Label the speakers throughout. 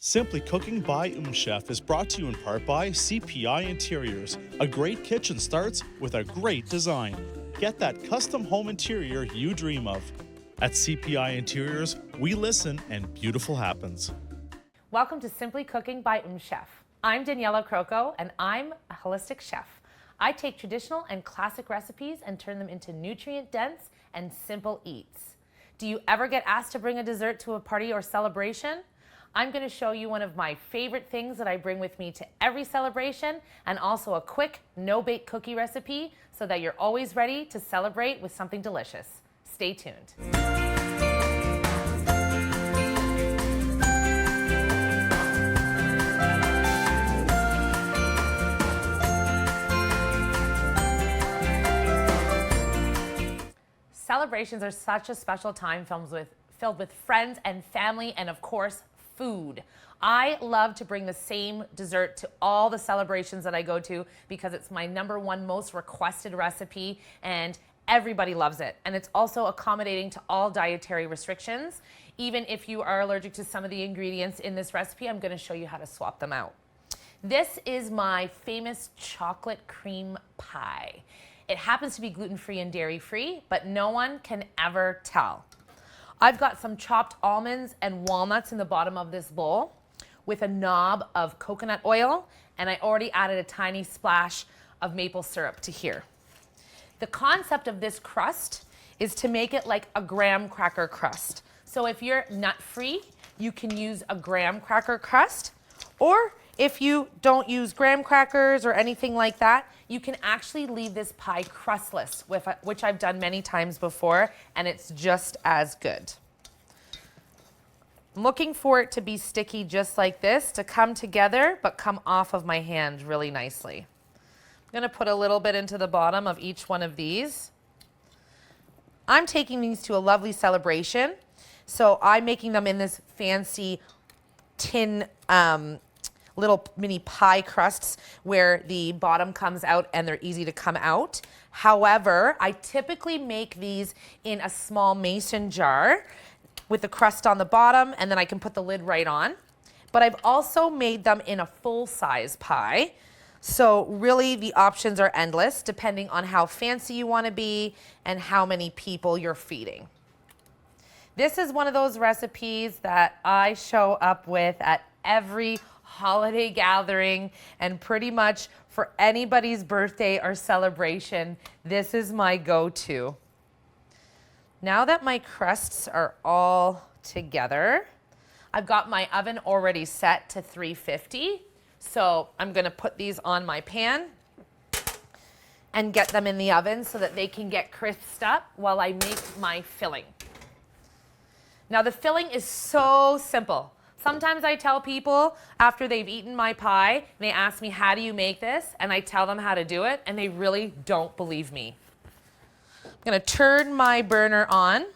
Speaker 1: Simply Cooking by MmmChef is brought to you in part by CPI Interiors. A great kitchen starts with a great design. Get that custom home interior you dream of. At CPI Interiors, we listen and beautiful happens.
Speaker 2: Welcome to Simply Cooking by MmmChef. I'm Daniela Croco and I'm a holistic chef. I take traditional and classic recipes and turn them into nutrient-dense and simple eats. Do you ever get asked to bring a dessert to a party or celebration? I'm going to show you one of my favorite things that I bring with me to every celebration, and also a quick no-bake cookie recipe so that you're always ready to celebrate with something delicious. Stay tuned. Celebrations are such a special time filled with friends and family and, of course, food. I love to bring the same dessert to all the celebrations that I go to because it's my #1 most requested recipe and everybody loves it. And it's also accommodating to all dietary restrictions. Even if you are allergic to some of the ingredients in this recipe, I'm going to show you how to swap them out. This is my famous chocolate cream pie. It happens to be gluten-free and dairy-free, but no one can ever tell. I've got some chopped almonds and walnuts in the bottom of this bowl with a knob of coconut oil, and I already added a tiny splash of maple syrup to here. The concept of this crust is to make it like a graham cracker crust. So if you're nut-free, you can use a graham cracker crust, or if you don't use graham crackers or anything like that, you can actually leave this pie crustless, which I've done many times before, and it's just as good. I'm looking for it to be sticky just like this, to come together, but come off of my hand really nicely. I'm gonna put a little bit into the bottom of each one of these. I'm taking these to a lovely celebration, so I'm making them in this fancy tin little mini pie crusts where the bottom comes out and they're easy to come out. However, I typically make these in a small mason jar with the crust on the bottom, and then I can put the lid right on. But I've also made them in a full-size pie. So really the options are endless depending on how fancy you want to be and how many people you're feeding. This is one of those recipes that I show up with at every holiday gathering, and pretty much for anybody's birthday or celebration, this is my go-to. Now that my crusts are all together, I've got my oven already set to 350. So I'm gonna put these on my pan and get them in the oven so that they can get crisped up while I make my filling. Now the filling is so simple. Sometimes I tell people after they've eaten my pie, they ask me, how do you make this? And I tell them how to do it, and they really don't believe me. I'm gonna turn my burner on,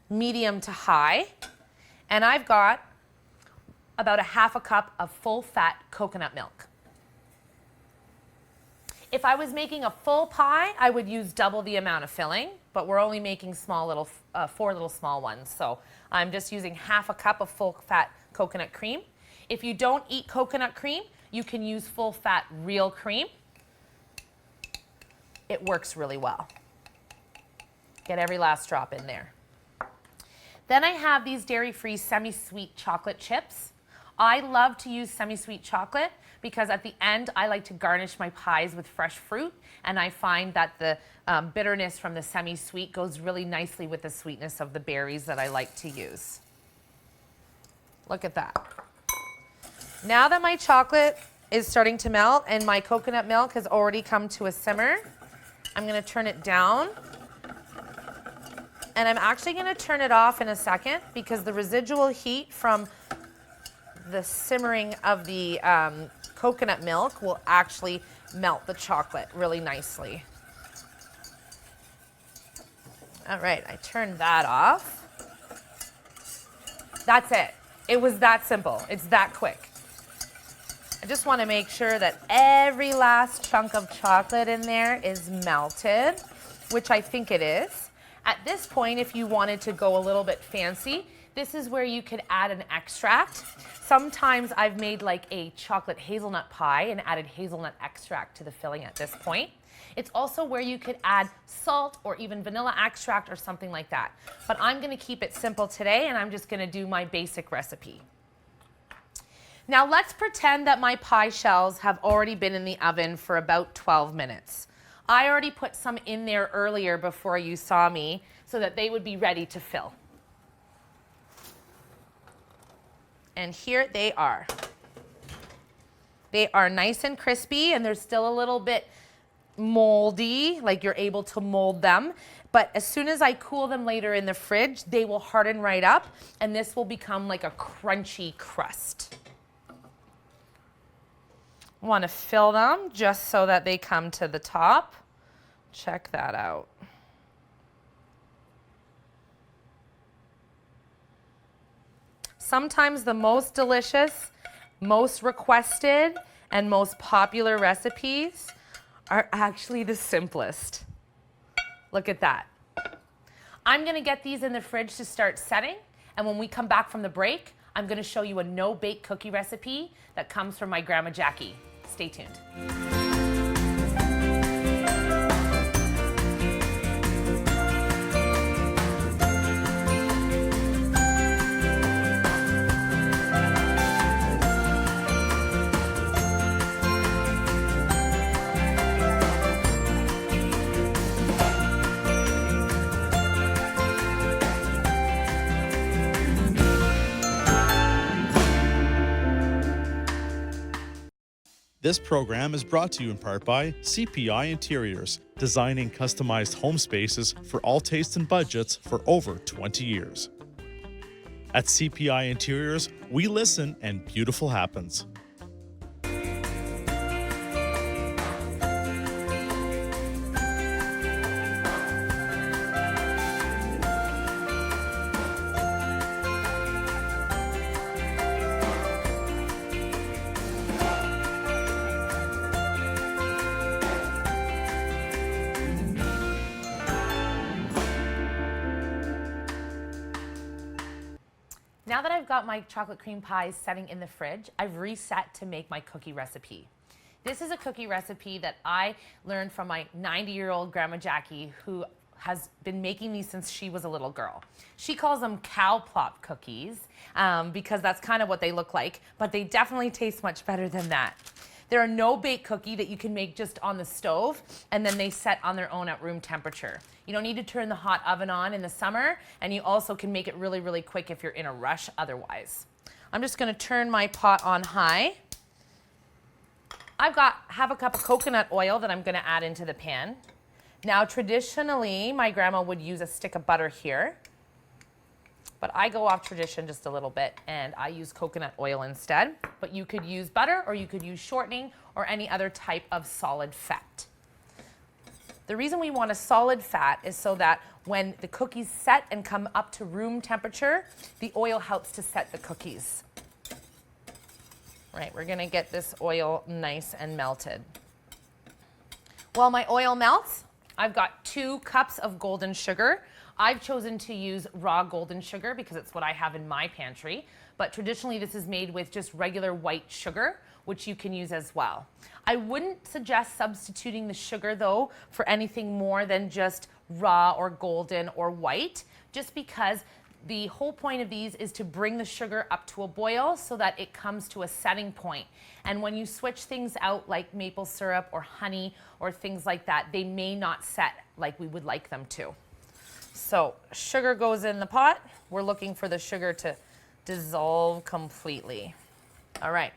Speaker 2: medium to high, and I've got about a ½ cup of full-fat coconut milk. If I was making a full pie, I would use double the amount of filling, but we're only making four little small ones. So I'm just using ½ cup of full-fat coconut cream. If you don't eat coconut cream, you can use full-fat real cream. It works really well. Get every last drop in there. Then I have these dairy-free semi-sweet chocolate chips. I love to use semi-sweet chocolate because at the end I like to garnish my pies with fresh fruit, and I find that the bitterness from the semi-sweet goes really nicely with the sweetness of the berries that I like to use. Look at that. Now that my chocolate is starting to melt and my coconut milk has already come to a simmer, I'm gonna turn it down. And I'm actually gonna turn it off in a second because the residual heat from the simmering of the coconut milk will actually melt the chocolate really nicely. All right, I turned that off. That's it. It was that simple. It's that quick. I just want to make sure that every last chunk of chocolate in there is melted, which I think it is. At this point, if you wanted to go a little bit fancy, This is where you could add an extract. Sometimes I've made like a chocolate hazelnut pie and added hazelnut extract to the filling at this point. It's also where you could add salt or even vanilla extract or something like that. But I'm gonna keep it simple today, and I'm just gonna do my basic recipe. Now let's pretend that my pie shells have already been in the oven for about 12 minutes. I already put some in there earlier before you saw me so that they would be ready to fill. And here they are. They are nice and crispy, and they're still a little bit moldy, like you're able to mold them. But as soon as I cool them later in the fridge, they will harden right up, and this will become like a crunchy crust. I want to fill them just so that they come to the top. Check that out. Sometimes the most delicious, most requested, and most popular recipes are actually the simplest. Look at that. I'm gonna get these in the fridge to start setting, and when we come back from the break, I'm gonna show you a no-bake cookie recipe that comes from my Grandma Jackie. Stay tuned.
Speaker 1: This program is brought to you in part by CPI Interiors, designing customized home spaces for all tastes and budgets for over 20 years. At CPI Interiors, we listen and beautiful happens.
Speaker 2: Now that I've got my chocolate cream pies setting in the fridge, I've reset to make my cookie recipe. This is a cookie recipe that I learned from my 90-year-old Grandma Jackie, who has been making these since she was a little girl. She calls them cow plop cookies because that's kind of what they look like, but they definitely taste much better than that. They're a no-bake cookie that you can make just on the stove, and then they set on their own at room temperature. You don't need to turn the hot oven on in the summer, and you also can make it really, really quick if you're in a rush otherwise. I'm just gonna turn my pot on high. I've got half a cup of coconut oil that I'm gonna add into the pan. Now, traditionally, my grandma would use a stick of butter here, but I go off tradition just a little bit and I use coconut oil instead. But you could use butter, or you could use shortening, or any other type of solid fat. The reason we want a solid fat is so that when the cookies set and come up to room temperature, the oil helps to set the cookies. Right, we're gonna get this oil nice and melted. While my oil melts, I've got 2 cups of golden sugar. I've chosen to use raw golden sugar because it's what I have in my pantry, but traditionally this is made with just regular white sugar, which you can use as well. I wouldn't suggest substituting the sugar though for anything more than just raw or golden or white, just because the whole point of these is to bring the sugar up to a boil so that it comes to a setting point. And when you switch things out like maple syrup or honey or things like that, they may not set like we would like them to. So sugar goes in the pot. We're looking for the sugar to dissolve completely. All right.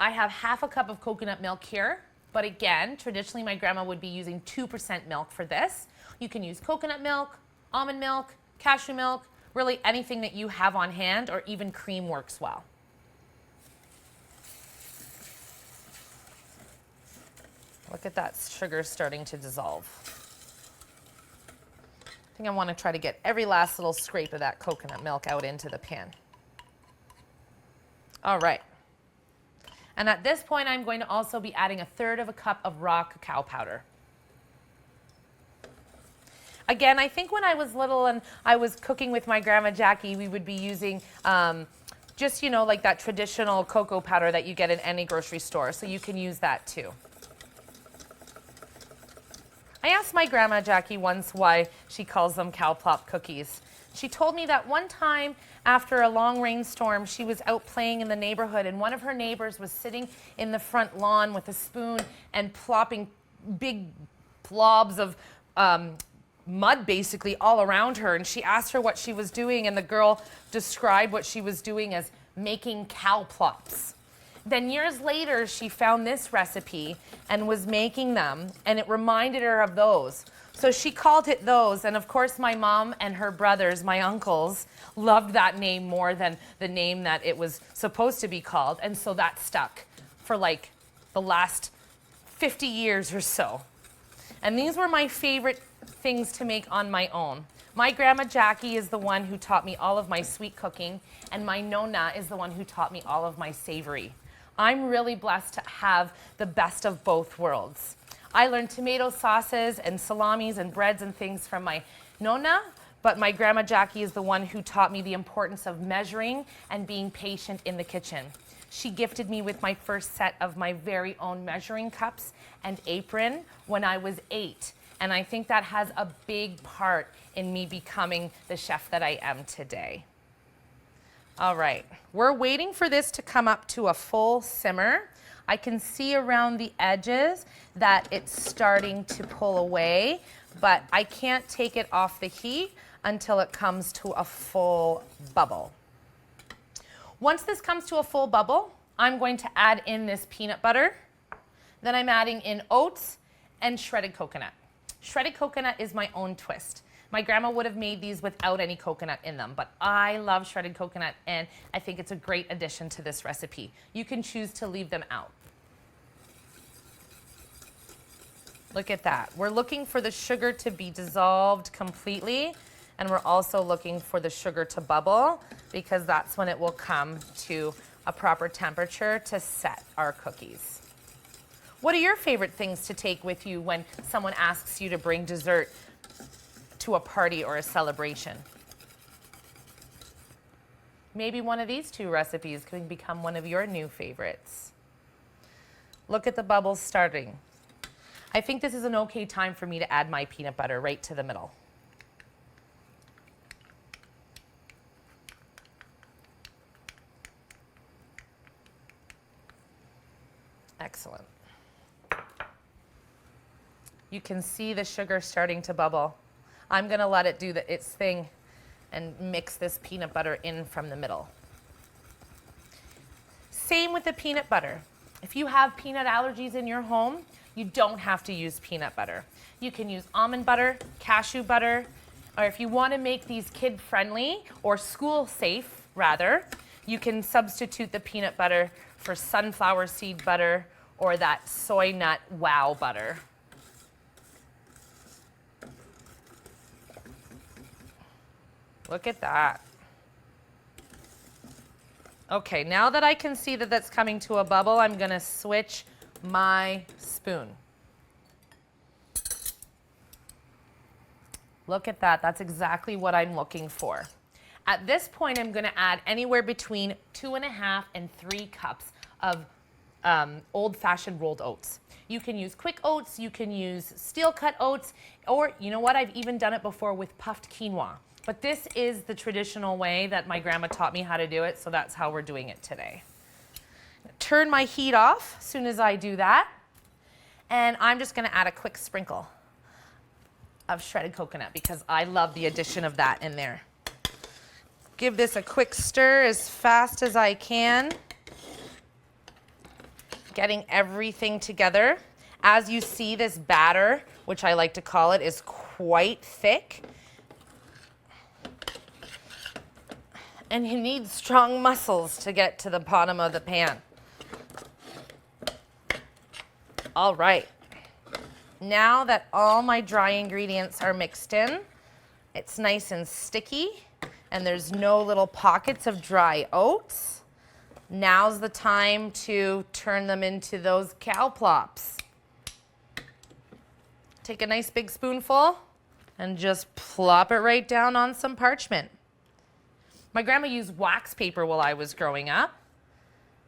Speaker 2: I have half a cup of coconut milk here, but again, traditionally my grandma would be using 2% milk for this. You can use coconut milk, almond milk, cashew milk, really anything that you have on hand, or even cream works well. Look at that sugar starting to dissolve. I think I want to try to get every last little scrape of that coconut milk out into the pan. All right. And at this point, I'm going to also be adding 1/3 cup of raw cacao powder. Again, I think when I was little and I was cooking with my Grandma Jackie, we would be using just, you know, like that traditional cocoa powder that you get in any grocery store. So you can use that too. I asked my Grandma Jackie once why she calls them cow plop cookies. She told me that one time after a long rainstorm, she was out playing in the neighborhood and one of her neighbors was sitting in the front lawn with a spoon and plopping big blobs of mud basically all around her. And she asked her what she was doing and the girl described what she was doing as making cow plops. Then years later, she found this recipe and was making them, and it reminded her of those. So she called it those, and of course my mom and her brothers, my uncles, loved that name more than the name that it was supposed to be called, and so that stuck for like the last 50 years or so. And these were my favorite things to make on my own. My Grandma Jackie is the one who taught me all of my sweet cooking, and my Nonna is the one who taught me all of my savory. I'm really blessed to have the best of both worlds. I learned tomato sauces and salamis and breads and things from my Nonna, but my Grandma Jackie is the one who taught me the importance of measuring and being patient in the kitchen. She gifted me with my first set of my very own measuring cups and apron when I was 8. And I think that has a big part in me becoming the chef that I am today. All right, we're waiting for this to come up to a full simmer. I can see around the edges that it's starting to pull away, but I can't take it off the heat until it comes to a full bubble. Once this comes to a full bubble, I'm going to add in this peanut butter. Then I'm adding in oats and shredded coconut. Shredded coconut is my own twist. My grandma would have made these without any coconut in them, but I love shredded coconut and I think it's a great addition to this recipe. You can choose to leave them out. Look at that. We're looking for the sugar to be dissolved completely, and we're also looking for the sugar to bubble because that's when it will come to a proper temperature to set our cookies. What are your favorite things to take with you when someone asks you to bring dessert to a party or a celebration? Maybe one of these two recipes can become one of your new favorites. Look at the bubbles starting. I think this is an okay time for me to add my peanut butter right to the middle. Excellent. You can see the sugar starting to bubble. I'm going to let it do its thing and mix this peanut butter in from the middle. Same with the peanut butter. If you have peanut allergies in your home, you don't have to use peanut butter. You can use almond butter, cashew butter, or if you want to make these kid-friendly or school-safe, rather, you can substitute the peanut butter for sunflower seed butter or that soy nut wow butter. Look at that. Okay, now that I can see that that's coming to a bubble, I'm going to switch my spoon. Look at that. That's exactly what I'm looking for. At this point, I'm going to add anywhere between 2.5 and 3 cups of old-fashioned rolled oats. You can use quick oats, you can use steel-cut oats, or you know what? I've even done it before with puffed quinoa. But this is the traditional way that my grandma taught me how to do it, so that's how we're doing it today. Turn my heat off as soon as I do that, and I'm just going to add a quick sprinkle of shredded coconut because I love the addition of that in there. Give this a quick stir as fast as I can, getting everything together. As you see, this batter, which I like to call it, is quite thick. And you need strong muscles to get to the bottom of the pan. All right. Now that all my dry ingredients are mixed in, it's nice and sticky, and there's no little pockets of dry oats. Now's the time to turn them into those cow plops. Take a nice big spoonful and just plop it right down on some parchment. My grandma used wax paper while I was growing up,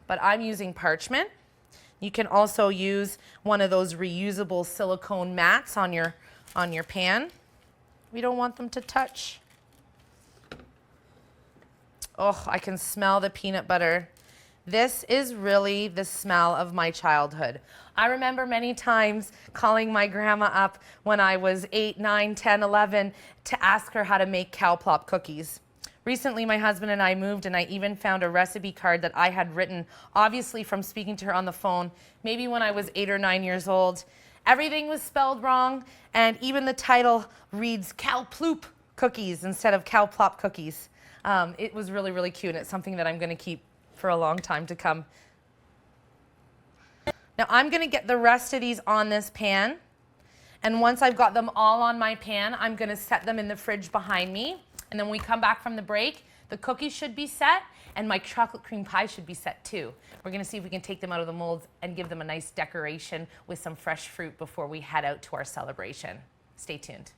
Speaker 2: but I'm using parchment. You can also use one of those reusable silicone mats on your pan. We don't want them to touch. Oh, I can smell the peanut butter. This is really the smell of my childhood. I remember many times calling my grandma up when I was 8, 9, 10, 11 to ask her how to make cow plop cookies. Recently, my husband and I moved, and I even found a recipe card that I had written, obviously from speaking to her on the phone, maybe when I was 8 or 9 years old. Everything was spelled wrong, and even the title reads cow ploop cookies instead of cow plop cookies. It was really, really cute, and it's something that I'm going to keep for a long time to come. Now I'm going to get the rest of these on this pan, and once I've got them all on my pan, I'm going to set them in the fridge behind me. And then when we come back from the break, the cookies should be set, and my chocolate cream pie should be set too. We're going to see if we can take them out of the molds and give them a nice decoration with some fresh fruit before we head out to our celebration. Stay tuned.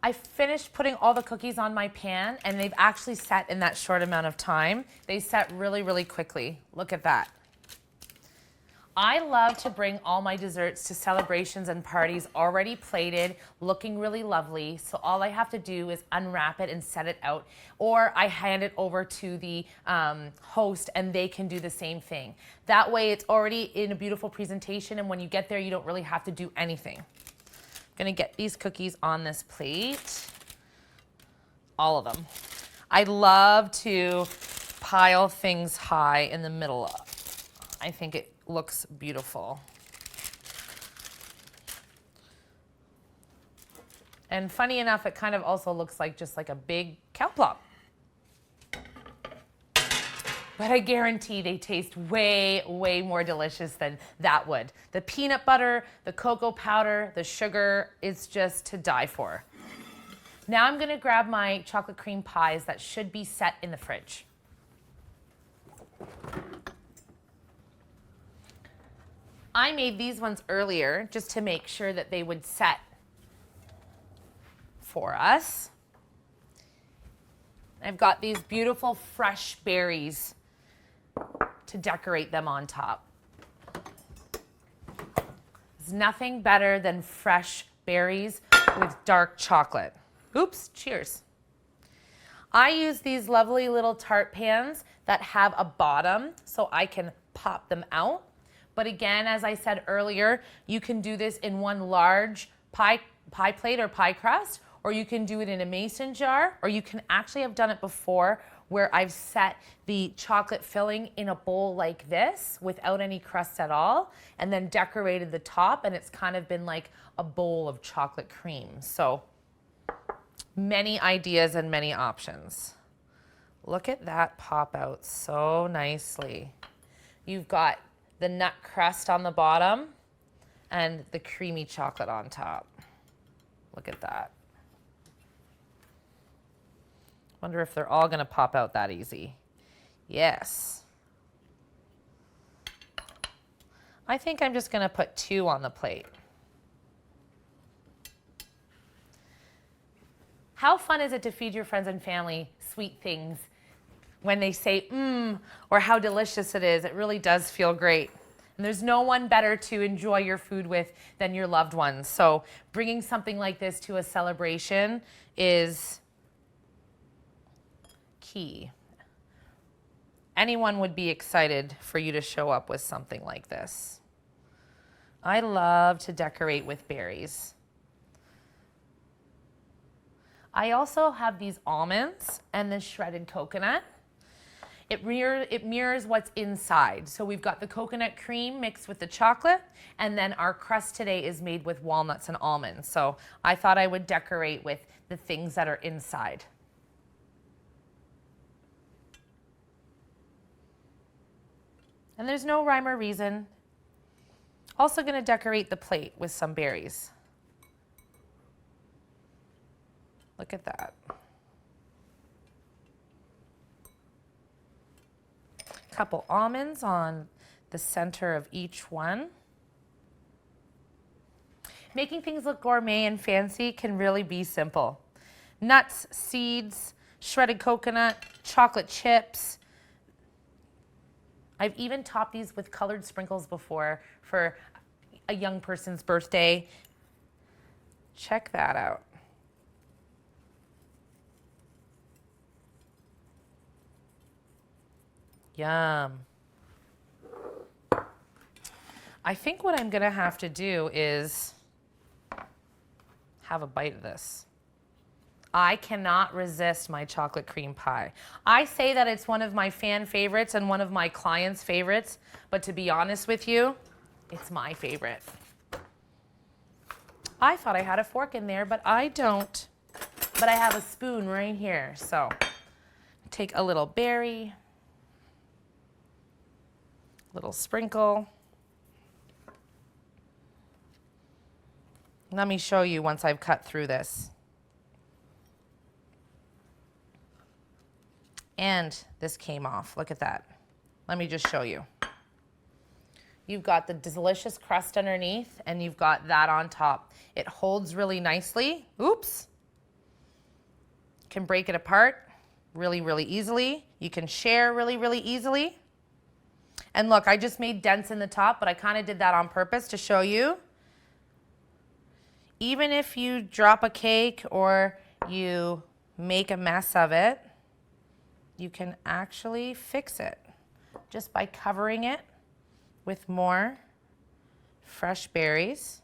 Speaker 2: I finished putting all the cookies on my pan, and they've actually set in that short amount of time. They set really, really quickly. Look at that. I love to bring all my desserts to celebrations and parties already plated, looking really lovely. So all I have to do is unwrap it and set it out, or I hand it over to the host and they can do the same thing. That way it's already in a beautiful presentation, and when you get there, you don't really have to do anything. I'm gonna get these cookies on this plate, all of them. I love to pile things high in the middle. I think it looks beautiful. And funny enough, it kind of also looks like just like a big cow plop. But I guarantee they taste way, way more delicious than that would. The peanut butter, the cocoa powder, the sugar, it's just to die for. Now I'm gonna grab my chocolate cream pies that should be set in the fridge. I made these ones earlier just to make sure that they would set for us. I've got these beautiful fresh berries to decorate them on top. There's nothing better than fresh berries with dark chocolate. Oops, cheers. I use these lovely little tart pans that have a bottom so I can pop them out. But again, as I said earlier, you can do this in one large pie plate or pie crust, or you can do it in a mason jar, or you can actually have done it before where I've set the chocolate filling in a bowl like this without any crust at all, and then decorated the top, and it's kind of been like a bowl of chocolate cream. So many ideas and many options. Look at that pop out so nicely. You've got the nut crust on the bottom and the creamy chocolate on top. Look at that. Wonder if they're all gonna pop out that easy. Yes. I think I'm just gonna put 2 on the plate. How fun is it to feed your friends and family sweet things when they say, or how delicious it is? It really does feel great. And there's no one better to enjoy your food with than your loved ones. So bringing something like this to a celebration is key. anyone would be excited for you to show up with something like this. I love to decorate with berries. I also have these almonds and this shredded coconut. It mirrors what's inside. So we've got the coconut cream mixed with the chocolate, and then our crust today is made with walnuts and almonds. So I thought I would decorate with the things that are inside. And there's no rhyme or reason. Also gonna decorate the plate with some berries. Look at that. Couple almonds on the center of each one. Making things look gourmet and fancy can really be simple. Nuts, seeds, shredded coconut, chocolate chips. I've even topped these with colored sprinkles before for a young person's birthday. Check that out. Yum. I think what I'm gonna have to do is have a bite of this. I cannot resist my chocolate cream pie. I say that it's one of my fan favorites and one of my clients' favorites, but to be honest with you, it's my favorite. I thought I had a fork in there, but I don't. But I have a spoon right here. So take a little berry, little sprinkle. Let me show you once I've cut through this. And this came off. Look at that. Let me just show you. You've got the delicious crust underneath, and you've got that on top. It holds really nicely. Oops. Can break it apart really, really easily. You can share really, really easily. And look, I just made dents in the top, but I kind of did that on purpose to show you. Even if you drop a cake or you make a mess of it, you can actually fix it just by covering it with more fresh berries.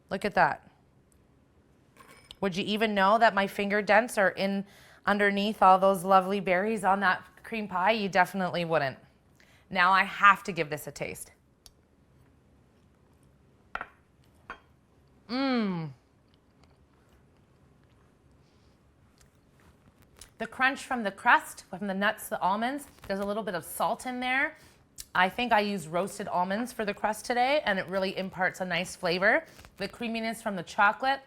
Speaker 2: Look at that. Would you even know that my finger dents are in underneath all those lovely berries on that cream pie? You definitely wouldn't. Now I have to give this a taste. The crunch from the crust, from the nuts, the almonds, there's a little bit of salt in there. I think I used roasted almonds for the crust today, and it really imparts a nice flavor. The creaminess from the chocolate,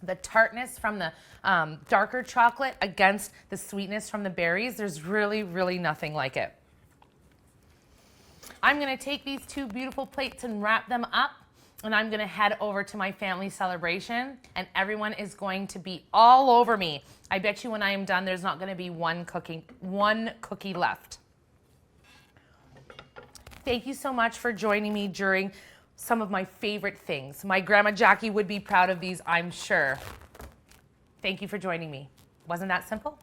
Speaker 2: the tartness from the darker chocolate against the sweetness from the berries. There's really, really nothing like it. I'm gonna take these two beautiful plates and wrap them up, and I'm gonna head over to my family celebration, and everyone is going to be all over me. I bet you when I am done, there's not gonna be one cookie left. Thank you so much for joining me during some of my favorite things. My Grandma Jackie would be proud of these, I'm sure. Thank you for joining me. Wasn't that simple?